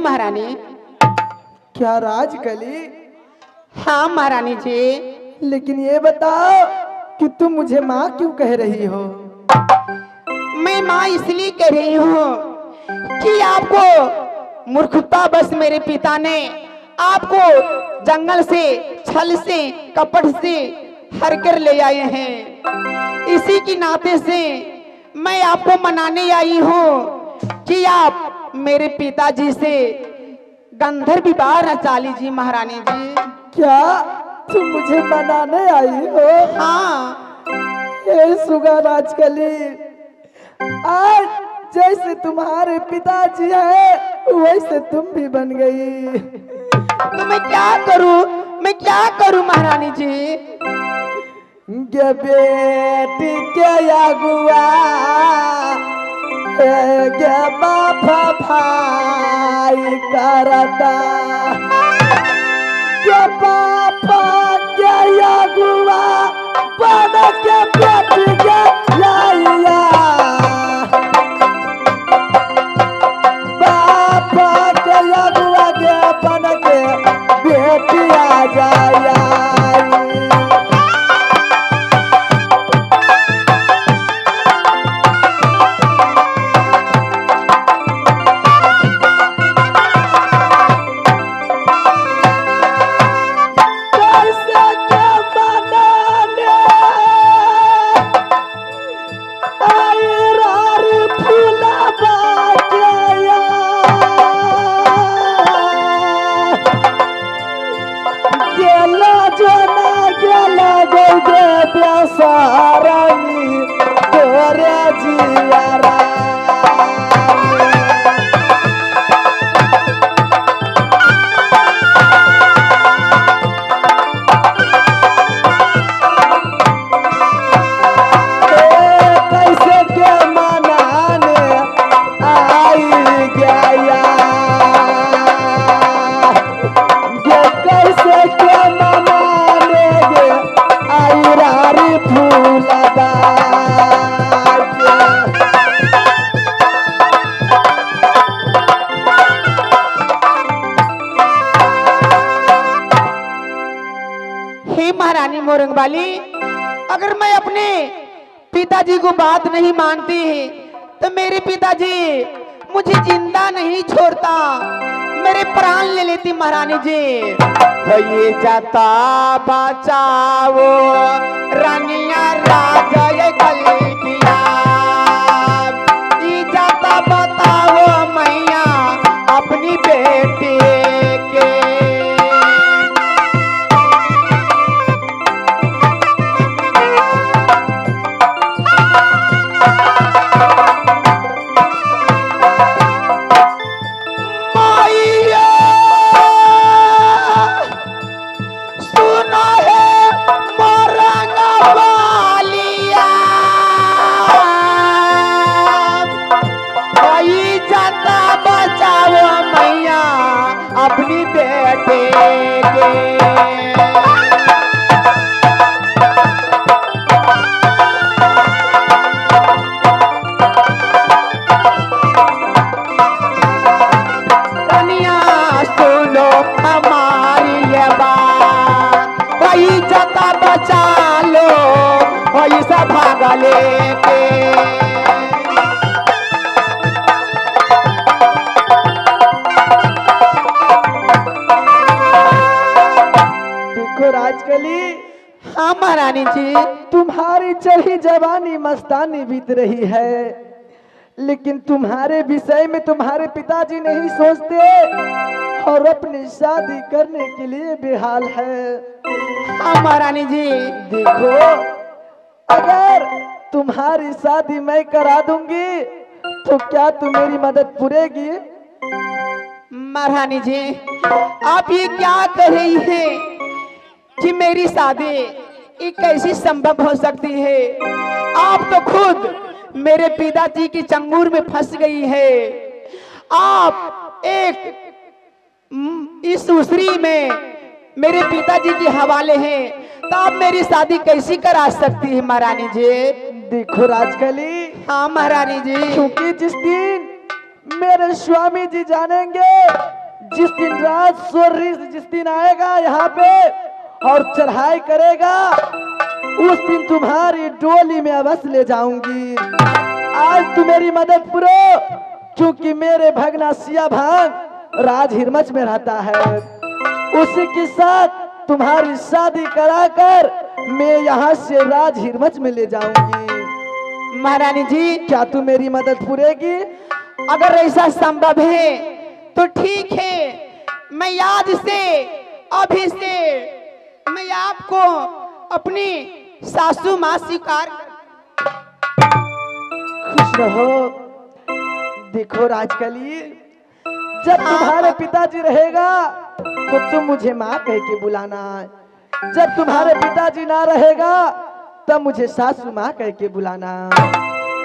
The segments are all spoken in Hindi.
महारानी। क्या राजकली? हाँ महारानी जी। लेकिन ये बताओ कि तुम मुझे माँ क्यों कह रही हो? मैं माँ इसलिए कह रही हूँ कि आपको मूर्खता बस मेरे पिता ने आपको जंगल से छल से कपट से हर कर ले आए हैं। इसी की नाते से मैं आपको मनाने आई हूँ कि आप मेरे पिताजी से गंधर्व विवाह रचा लीजिए महारानी जी। क्या तुम मुझे मनाने आई हो? हाँ। ये सुगा राजकली, आज जैसे तुम्हारे पिताजी है वैसे तुम भी बन गई। तो मैं क्या करूं महारानी जी? गे बेटी के अगुआ गे बाप भाई करता, गे बाप के अगुआ बन के बेटी के लाइया, बाप के अगुआ के बन के बेटी आ जाया। महारानी मोरंग वाली, अगर मैं अपने पिताजी को बात नहीं मानती तो मेरे पिताजी मुझे जिंदा नहीं छोड़ता, मेरे प्राण ले लेती महारानी जी। ये जाता बचाओ रानिया राजा ये गलतिया, ये जाता बताओ मैया अपनी बेटी के। अपनी बेटे के कन्या सुनो हमारी ये बात, वही जता बचा लो वही सब भाग लेके। राजकली, हाँ महारानी जी। तुम्हारी चढ़ी जवानी मस्तानी बीत रही है, लेकिन तुम्हारे विषय में तुम्हारे पिताजी नहीं सोचते और अपनी शादी करने के लिए बेहाल है। हाँ महारानी जी। देखो, अगर तुम्हारी शादी मैं करा दूंगी तो क्या तुम मेरी मदद पूरेगी? महारानी जी, आप ये क्या कह रही हैं कि मेरी शादी ये कैसी संभव हो सकती है? आप तो खुद मेरे पिताजी की चंगुल में फंस गई है। आप एक इस दूसरी में मेरे पिताजी के हवाले हैं, तो आप मेरी शादी कैसी करा सकती है महारानी जी? देखो राजकली, हाँ महारानी जी। क्योंकि जिस दिन मेरे स्वामी जी जानेंगे। जिस दिन राज सूर्य जिस दिन आएगा यहाँ पे और चढ़ाई करेगा, उस दिन तुम्हारी डोली में अवश्य ले जाऊंगी। आज तू मेरी मदद करो, क्योंकि मेरे भगना सिया भान राज हिरमच में रहता है। उसी के साथ तुम्हारी शादी कराकर मैं यहाँ से राज हिरमच में ले जाऊंगी। महारानी जी, क्या तू मेरी मदद पूरेगी? अगर ऐसा संभव है तो ठीक है। मैं आज से अभी से मैं आपको अपनी सासू माँ स्वीकार। खुश रहो। देखो राजकली, जब तुम्हारे पिताजी रहेगा तो तुम मुझे माँ कह के बुलाना। जब तुम्हारे पिताजी ना रहेगा तब मुझे सासू माँ कह के बुलाना।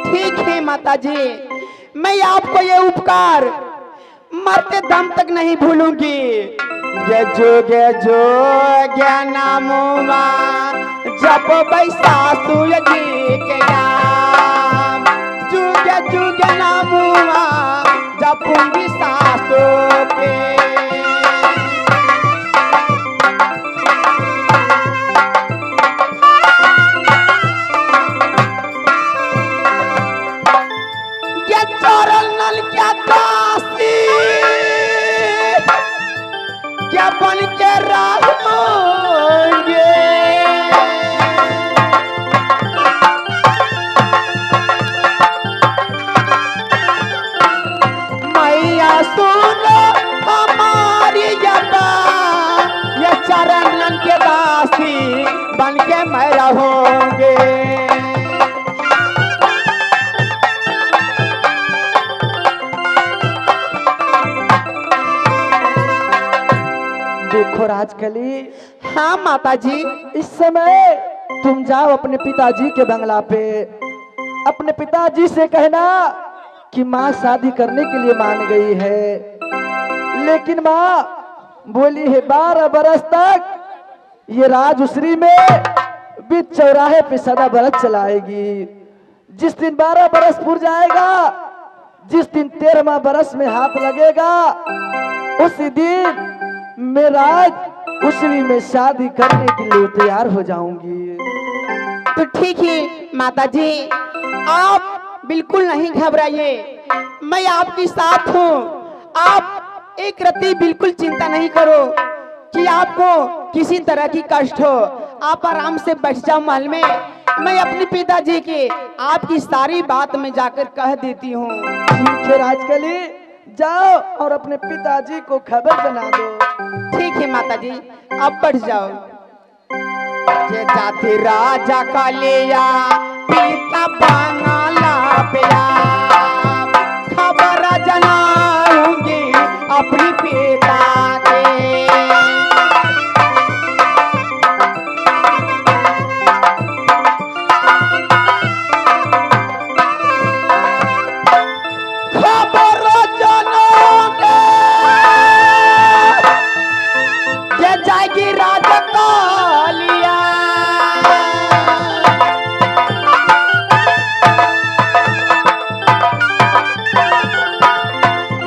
ठीक है माता जी, मैं आपको ये उपकार मरते दम तक नहीं भूलूंगी। गे जो नामुआ जब सासू जी के नाम, जुगे नामुआ जपूंगी सासू के। क्या दासी क्या बन के रहोगे, मैया सुनो हमारी जबा, ये चरणन के दासी बन के मैं रहूंगे। देखो राजकली, हाँ माता जी, इस समय तुम जाओ अपने पिताजी के बंगला पे। अपने पिताजी से कहना कि माँ शादी करने के लिए मान गई है, लेकिन माँ बोली है 12 बरस तक ये राजउसरी में बीच चौराहे पे सदा बरस चलाएगी। जिस दिन 12 बरस पूर जाएगा, जिस दिन 13वां बरस में हाथ लगेगा, उसी दिन मैं राज उसी में शादी करने के लिए तैयार हो जाऊंगी। तो ठीक है माता जी, आप बिल्कुल नहीं घबराइए, मैं आपके साथ हूँ। आप एक रत्ती बिल्कुल चिंता नहीं करो कि आपको किसी तरह की कष्ट हो। आप आराम से बैठ जाओ महल में। मैं अपने पिताजी के आपकी सारी बात में जाकर कह देती हूँ। ठीक है राजकली, जाओ और अपने पिताजी को खबर बना दो। ठीक है माता जी, अब बढ़ जाओ। ये जाति राजा का लिया पिता बंगाला पिया, खबर जनाऊंगी अपनी पिता के। जाएगी राजा कालिया,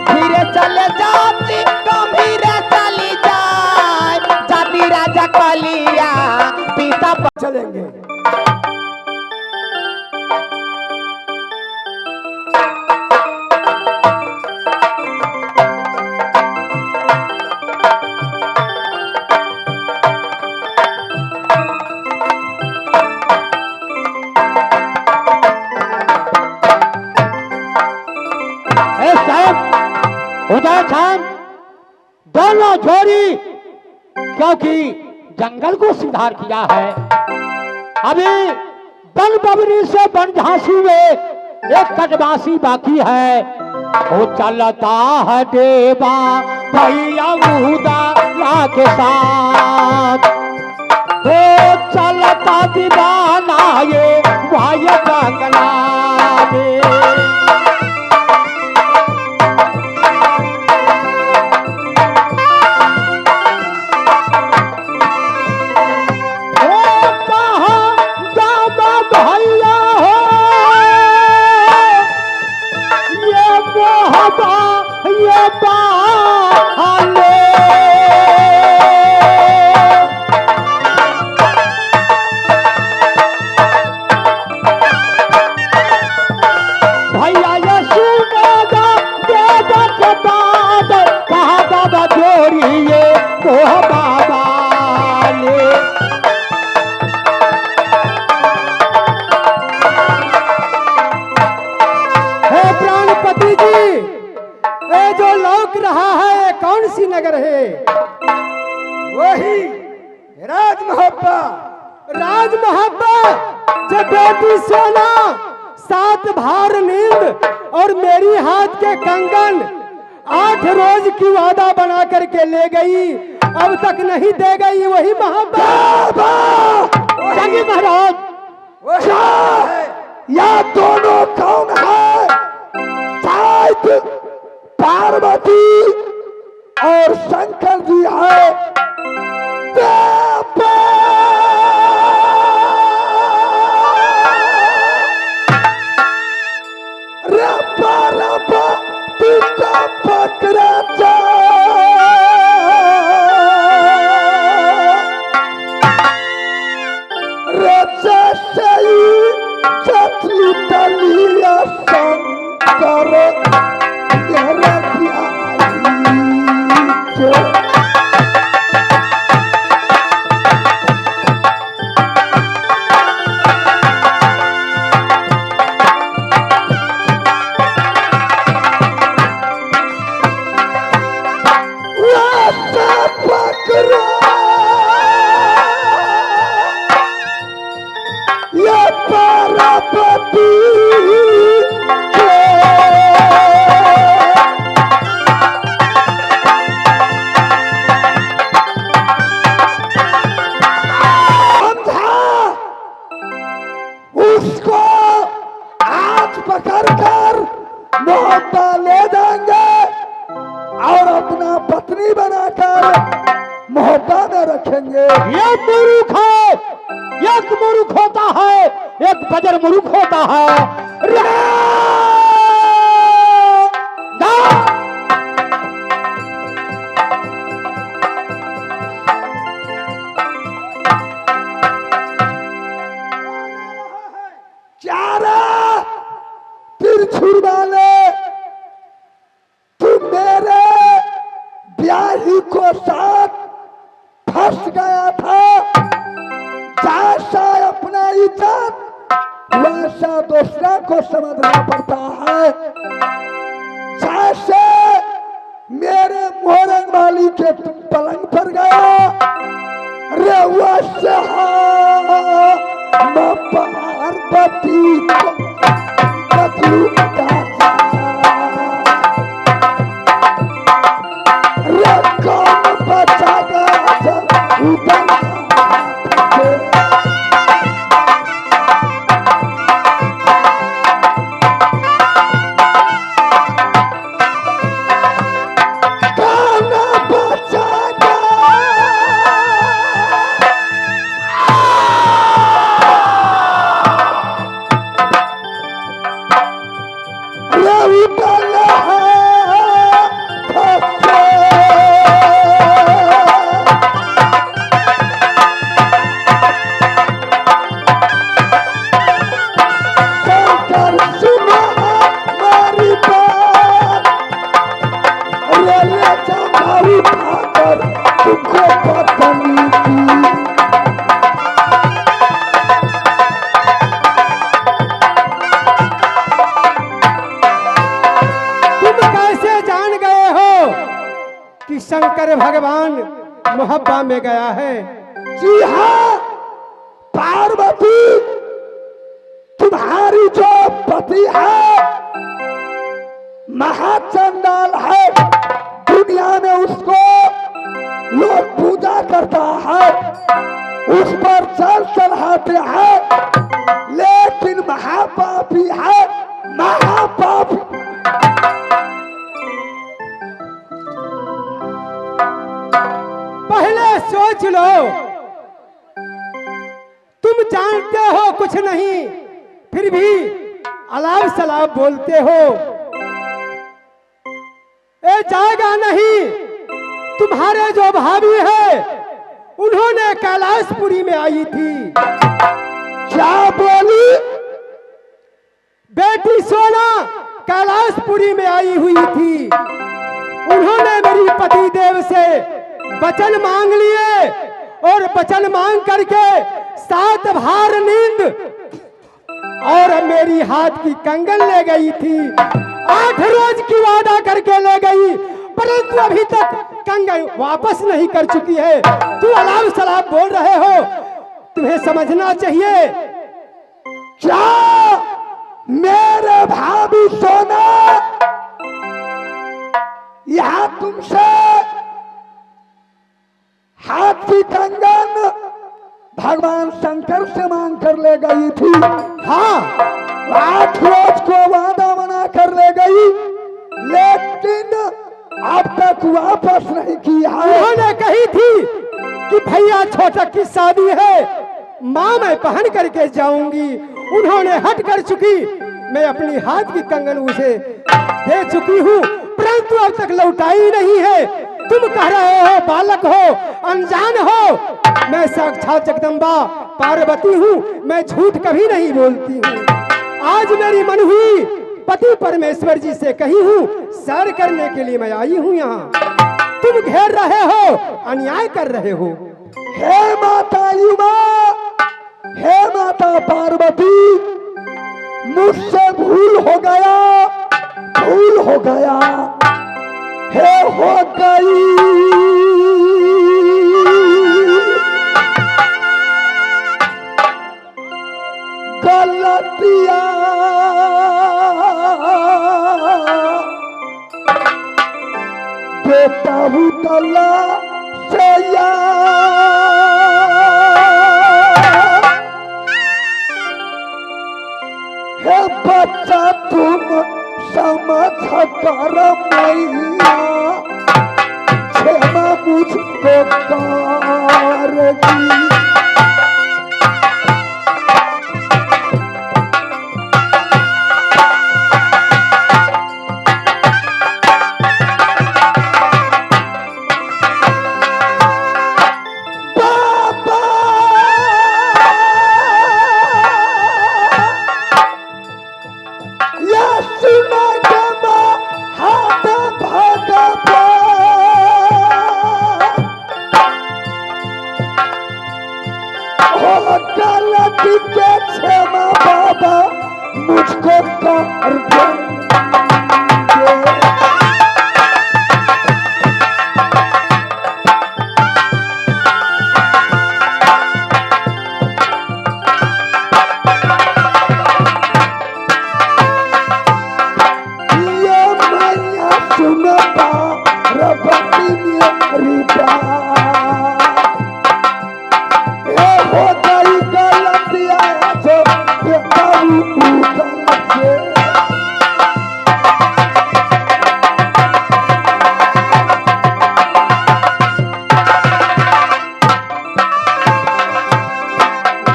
धीरे चले जाती गंभीर चली जाए, जाती राजा कालिया पिता चलेंगे। उदय खान दोनों जोड़ी, क्योंकि जंगल को सुधार किया है। अभी बन बबरी से बन झांसी में एक कटवासी बाकी है। वो चलता है देवा भैया उदाला के साथ, वो चलता दीवाना ये भाई जंगला में। कौन सी नगर है? वही राज मोहब्बा। राज मोहब्बा। जब बेटी सोना, 7 भार नींद और मेरी हाथ के कंगन 8 रोज की वादा बना करके ले गई, अब तक नहीं दे गई वही मोहब्बत। जंगी महाराज, या दोनों कौन है? शायद पार्वती और शंकर जी है। पकड़ा जा रचा सही चतली तलिया शंकर मेरा बजर मुरुख होता है। तिरछुर वाले, तुम मेरे ब्याही को साथ फंस गया था। जैसा अपना इज्जत वैसा दूसरा को समझना पड़ता है। जैसे मेरे मोरंग वाली के तुम पलंग पर गया, रे वैसे मैं पार्वती को रे कौन बचागा उधर शंकर भगवान मोहब्बा में गया है। जी हाँ पार्वती, तुम्हारी जो पति है महाचंडाल है। दुनिया में उसको लोग पूजा करता है, उस पर जल चढ़ाते हैं, लेकिन महापापी है, महापापी। पहले सोच लो, तुम जानते हो कुछ नहीं, फिर भी अलाव सलाब बोलते हो। ए जाएगा नहीं। तुम्हारे जो भाभी है उन्होंने कैलाशपुरी में आई थी। क्या बोली? बेटी सोना कैलाशपुरी में आई हुई थी। उन्होंने मेरी पति देव से वचन मांग लिए और वचन मांग करके 7 भार नींद और मेरी हाथ की कंगन ले गई थी। 8 रोज की वादा करके ले गई, परंतु अभी तक कंगन वापस नहीं कर चुकी है। तू अलाप सलाप बोल रहे हो, तुम्हें समझना चाहिए। क्या मेरे भाभी सोना यहाँ तुमसे हाथ की कंगन भगवान शंकर से मांग कर ले गई थी। हाँ, 8 रोज को वादा बना कर ले गई, लेकिन अब तक वापस नहीं किया है। उन्होंने कही थी कि भैया छोटक की शादी है, माँ मैं पहन करके जाऊंगी। उन्होंने हट कर चुकी, मैं अपनी हाथ की कंगन उसे दे चुकी हूँ, परंतु अब तक लौटाई नहीं है। तुम कह रहे हो बालक हो, अनजान हो। मैं साक्षात जगदम्बा पार्वती हूँ, मैं झूठ कभी नहीं बोलती हूँ। आज मेरी मन हुई पति परमेश्वर जी से कही हूँ, सैर करने के लिए मैं आई हूँ यहाँ। तुम घेर रहे हो, अन्याय कर रहे हो। हे माता युवा, हे माता पार्वती, मुझसे भूल हो गया, भूल हो गया, हे हो गई गलतियां, बेटा उतला से हे बच्चा तुम समझ कर मैया, क्षमा मुझको कारगी। मुझको कर ये मैया सुनता रबती मेरी बात, ये हो गई गलतियां जो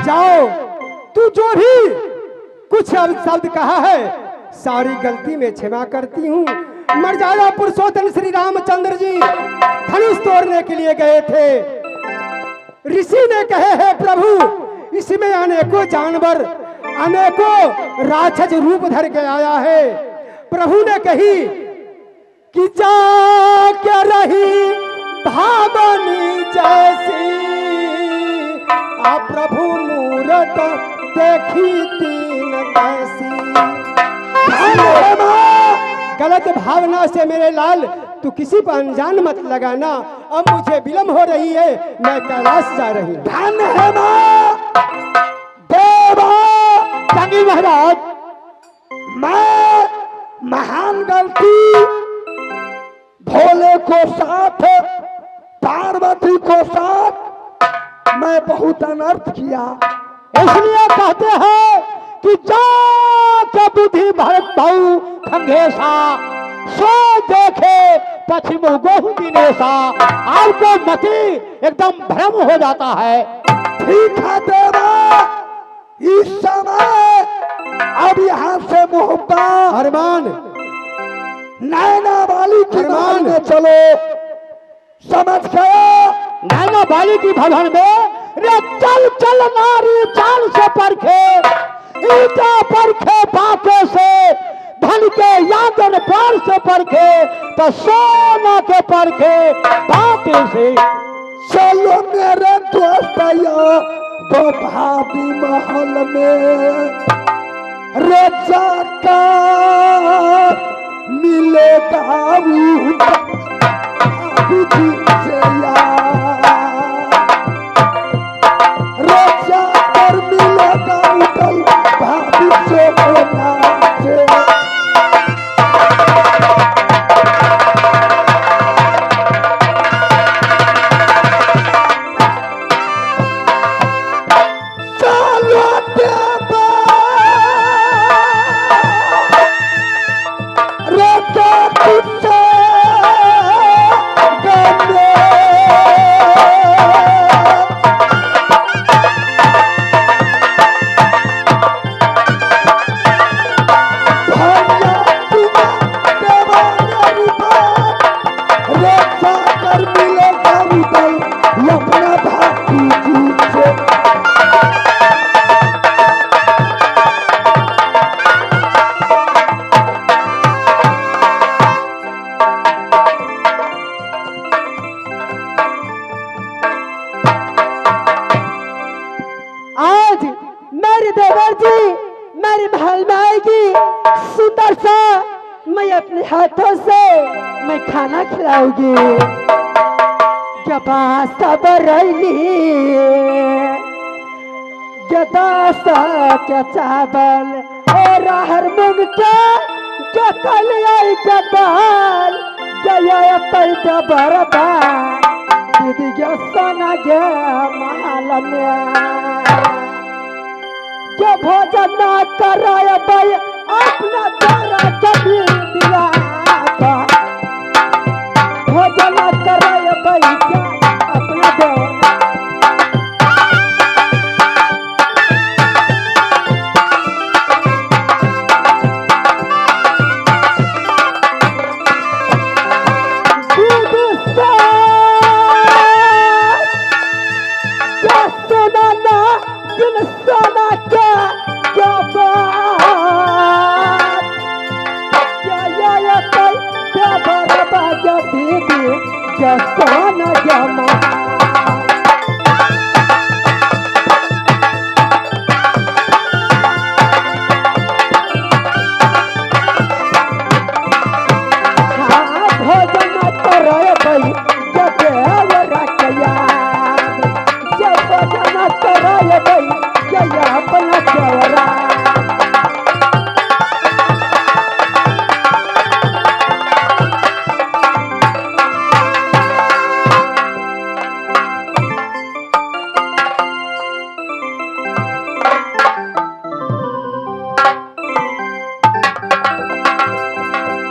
जाओ, तू जो भी कुछ शब्द कहा है सारी गलती में क्षमा करती हूँ। मर्यादा पुरुषोत्तम श्री रामचंद्र जी धनुष तोड़ने के लिए गए थे। ऋषि ने कहे हैं प्रभु इसमें अनेकों जानवर, अनेकों राक्षस रूप धर के आया है। प्रभु ने कही कि जा क्या रही भावनी जैसी, आ प्रभु मूरत देखी तीन कैसी। गलत भावना से मेरे लाल तू किसी पर अनजान मत लगाना। अब मुझे विलम्ब हो रही है, मैं कैलाश जा रही हूँ। धन है मां देवा जंगी महाराज, मैं महान गलती भोले को साथ पार्वती को साथ मैं बहुत अनर्थ किया। इसलिए कहते हैं कि जा बुद्धि भरत भाऊ खंगेशा, सो देखे पश्चिम गोहु दिनेशा। आपको मति एकदम भ्रम हो जाता है। ठीक है देवा, इस समय अब यहाँ से मोहब्बा अरमान नैना वाली की अरमान में चलो, समझ गया? नैना बाली की भवन में रे चल चल नारी चाल से परखे, ईटा परखे बाके से, धन के यादन पार से परखे, तो सोना के परखे बाके से। चलो मेरे दोस्त वो भाभी महल में रे जाकर मिलेगा भाभी से यार, रक्षा कर मिलेगा उठल भाभी से नाचे। चलो देवा रक्षा तुझसे गने, भैया तुम्हें देवा मेरी बात, रक्षा कर मिलेगा उठल अपना भाभी से। आज मेरे देवर जी मेरी बहन आएगी सुंदर सा, मैं अपने हाथों से मैं खाना खिलाऊंगी। क्या चावल और हर मूंग के क्या कलियाई के दाल क्या तैदा बरदा दीदी क्या सोना के महल में क्या भोजन ना कराया भाई अपना तारा कभी दिया था, भोजन ना कराया भाई क्या अपना देवा। सोना